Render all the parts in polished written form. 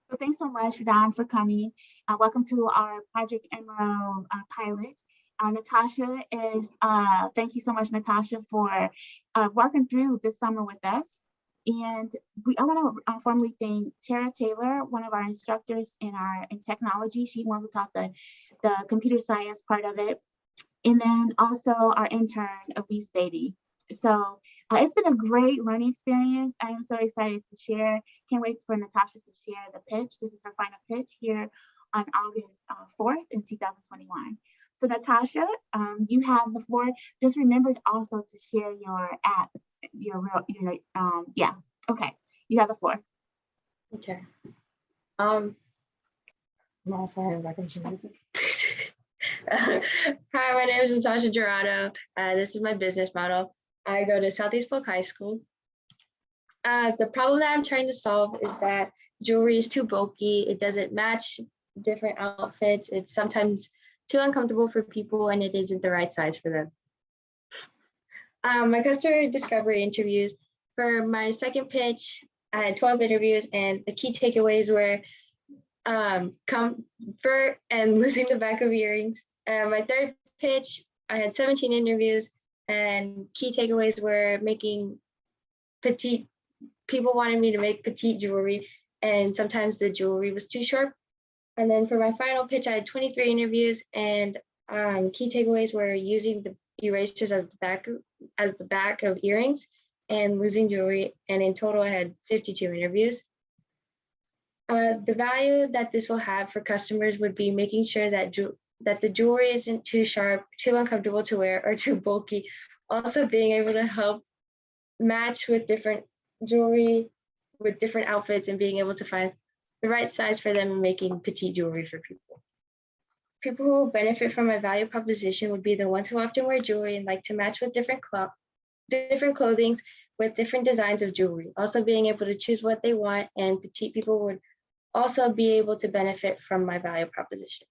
So thanks so much, Don, for coming. Welcome to our Project Emerald pilot. Natasha is, thank you so much, Natasha, for working through this summer with us. And I want to formally thank Tara Taylor, one of our instructors in technology. She's one who taught the computer science part of it. And then also our intern, Elise Beatty. So it's been a great learning experience. I am so excited to share. Can't wait for Natasha to share the pitch. This is her final pitch here on August 4th in 2021. So Natasha, you have the floor. Just remember also to share your app, okay, you have the floor. Okay. Hi, my name is Natasha Gerardo. This is my business model. I go to Southeast Polk High School. The problem that I'm trying to solve is that jewelry is too bulky. It doesn't match different outfits. It's sometimes too uncomfortable for people and it isn't the right size for them. My customer discovery interviews. For my second pitch, I had 12 interviews and the key takeaways were comfort and losing the back of earrings. My third pitch, I had 17 interviews and key takeaways were making petite, people wanted me to make petite jewelry and sometimes the jewelry was too sharp. And then for my final pitch, I had 23 interviews and key takeaways were using the erasers as the back of earrings and losing jewelry. And in total, I had 52 interviews. The value that this will have for customers would be making sure that the jewelry isn't too sharp, too uncomfortable to wear, or too bulky. Also being able to help match with different jewelry, with different outfits, and being able to find the right size for them and making petite jewelry for people. People who will benefit from my value proposition would be the ones who often wear jewelry and like to match with different clothing with different designs of jewelry. Also being able to choose what they want, and petite people would also be able to benefit from my value proposition.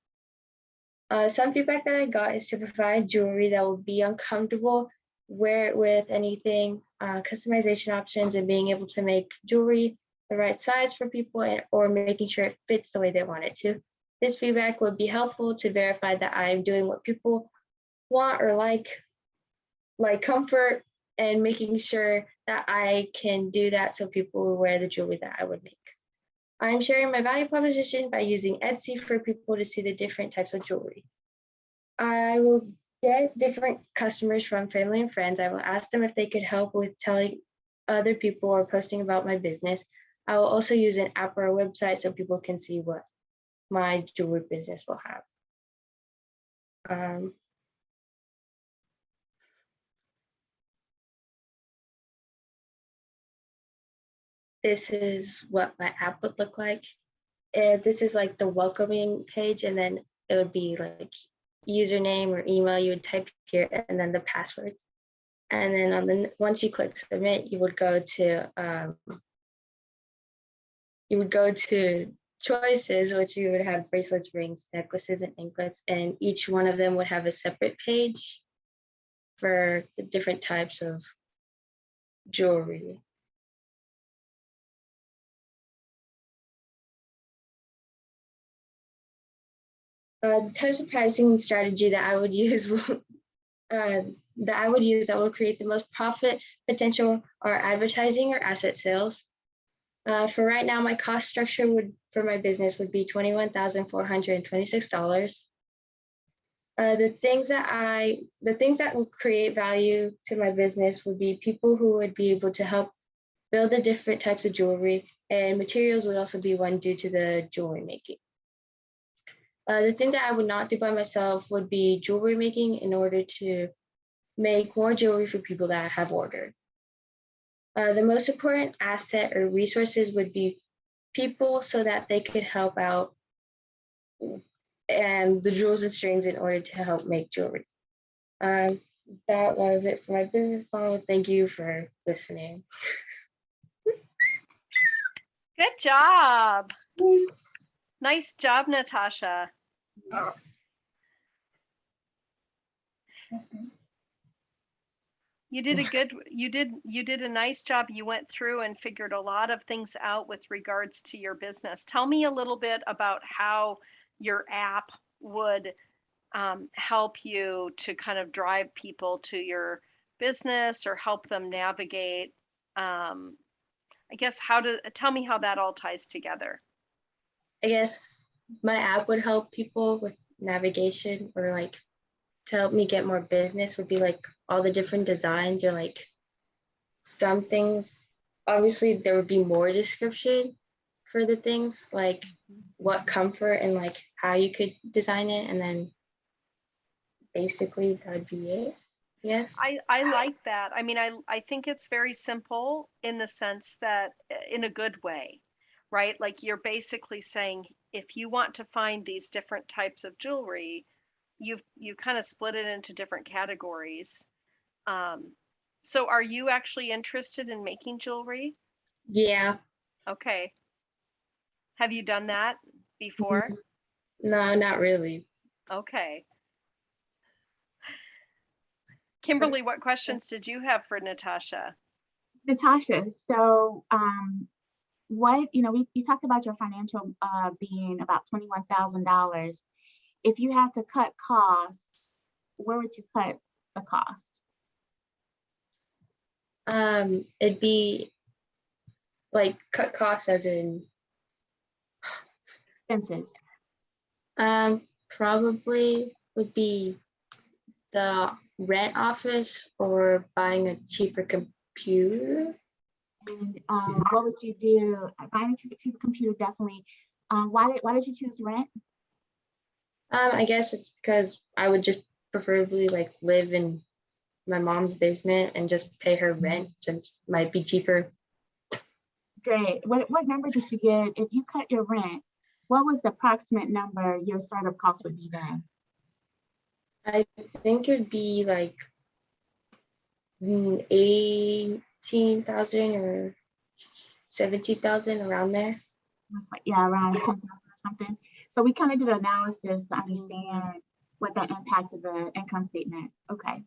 Some feedback that I got is to provide jewelry that will be uncomfortable, wear it with anything, customization options, and being able to make jewelry the right size for people or making sure it fits the way they want it to. This feedback would be helpful to verify that I'm doing what people want or like comfort, and making sure that I can do that so people will wear the jewelry that I would make. I'm sharing my value proposition by using Etsy for people to see the different types of jewelry. I will get different customers from family and friends. I will ask them if they could help with telling other people or posting about my business. I will also use an app or a website so people can see what my jewelry business will have. This is what my app would look like. This is like the welcoming page, and then it would be like username or email you would type here, and then the password. And then once you click submit, you would go to choices, which you would have bracelets, rings, necklaces, and anklets, and each one of them would have a separate page for the different types of jewelry. The types of pricing strategy that I would use that will create the most profit potential are advertising or asset sales. For right now, my cost structure for my business would be $21,426. The things that will create value to my business would be people who would be able to help build the different types of jewelry, and materials would also be one due to the jewelry making. The thing that I would not do by myself would be jewelry making in order to make more jewelry for people that I have ordered. The most important asset or resources would be people so that they could help out and the jewels and strings in order to help make jewelry. That was it for my business model. Thank you for listening. Good job. Nice job, Natasha. You did a good, you did a nice job. You went through and figured a lot of things out with regards to your business. Tell me a little bit about how your app would help you to kind of drive people to your business or help them navigate. I guess tell me how that all ties together. I guess my app would help people with navigation, or like to help me get more business would be like all the different designs, or like some things. Obviously, there would be more description for the things, like what comfort and like how you could design it, and then basically that would be it. Yes. I like that. I mean, I think it's very simple in the sense that in a good way, right? Like you're basically saying, if you want to find these different types of jewelry, you kind of split it into different categories. So are you actually interested in making jewelry? Yeah. Okay. Have you done that before? No, not really. Okay. Kimberly, what questions did you have for Natasha? Natasha, so what, you talked about your financial being about $21,000. If you had to cut costs, where would you cut the cost? It'd be like cut costs as in Expenses. probably would be the rent office or buying a cheaper computer. And what would you do? Buying a cheaper computer, definitely. Why did you choose rent? I guess it's because I would just preferably like live in my mom's basement and just pay her rent, since it might be cheaper. Great. What number did you get? If you cut your rent, what was the approximate number your startup cost would be then? I think it'd be like 18,000 or 17,000, around there. Yeah, around 10,000 or something. So we kind of did analysis to understand what that impacted the income statement. Okay.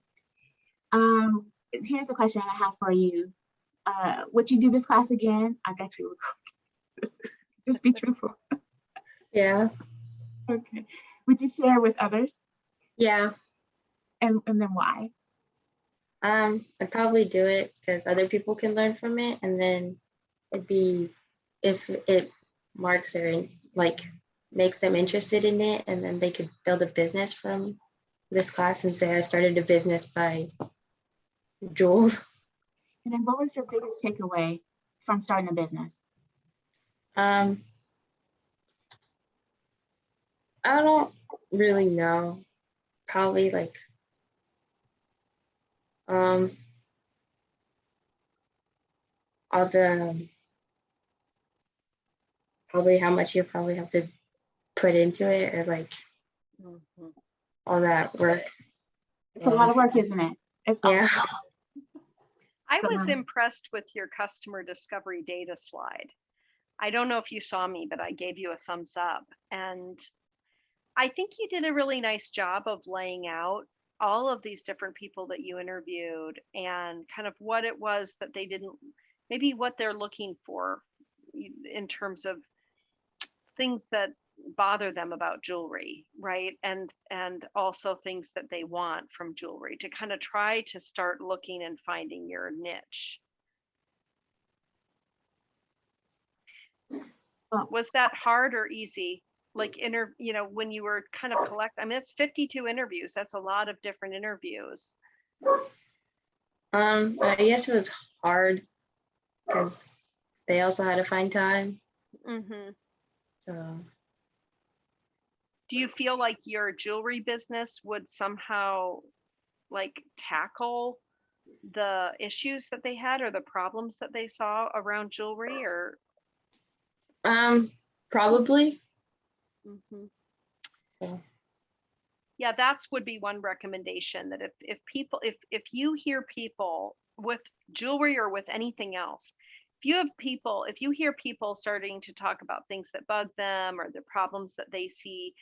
Here's a question I have for you. Would you do this class again? I got you. Just be truthful. Yeah. Okay. Would you share with others? Yeah. And then why? I'd probably do it because other people can learn from it, and then it'd be, if it marks their like makes them interested in it, and then they could build a business from this class and say I started a business by jewels. And then what was your biggest takeaway from starting a business? I don't really know. Probably like all the probably how much you probably have to put into it, or like all that work. It's a lot of work, isn't it? It's Yeah. I was impressed with your customer discovery data slide. I don't know if you saw me, but I gave you a thumbs up. And I think you did a really nice job of laying out all of these different people that you interviewed and kind of what it was that they didn't, maybe what they're looking for in terms of things that bother them about jewelry, right? And also things that they want from jewelry, to kind of try to start looking and finding your niche. Was that hard or easy? Like when you were kind of I mean, it's 52 interviews. That's a lot of different interviews. I guess it was hard because they also had to find time. So do you feel like your jewelry business would somehow like tackle the issues that they had or the problems that they saw around jewelry, or probably. So. Yeah, that's would be one recommendation, that if you hear people with jewelry or with anything else, if you hear people starting to talk about things that bug them or the problems that they see,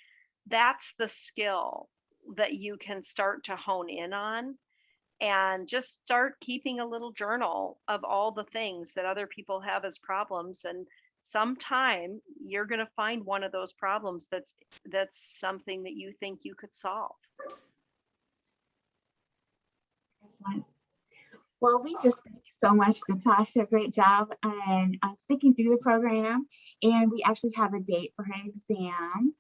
that's the skill that you can start to hone in on and just start keeping a little journal of all the things that other people have as problems. And sometime you're going to find one of those problems that's something that you think you could solve. Excellent. Well, we just thank you so much, Natasha. Great job on sticking through the program. And we actually have a date for her exam.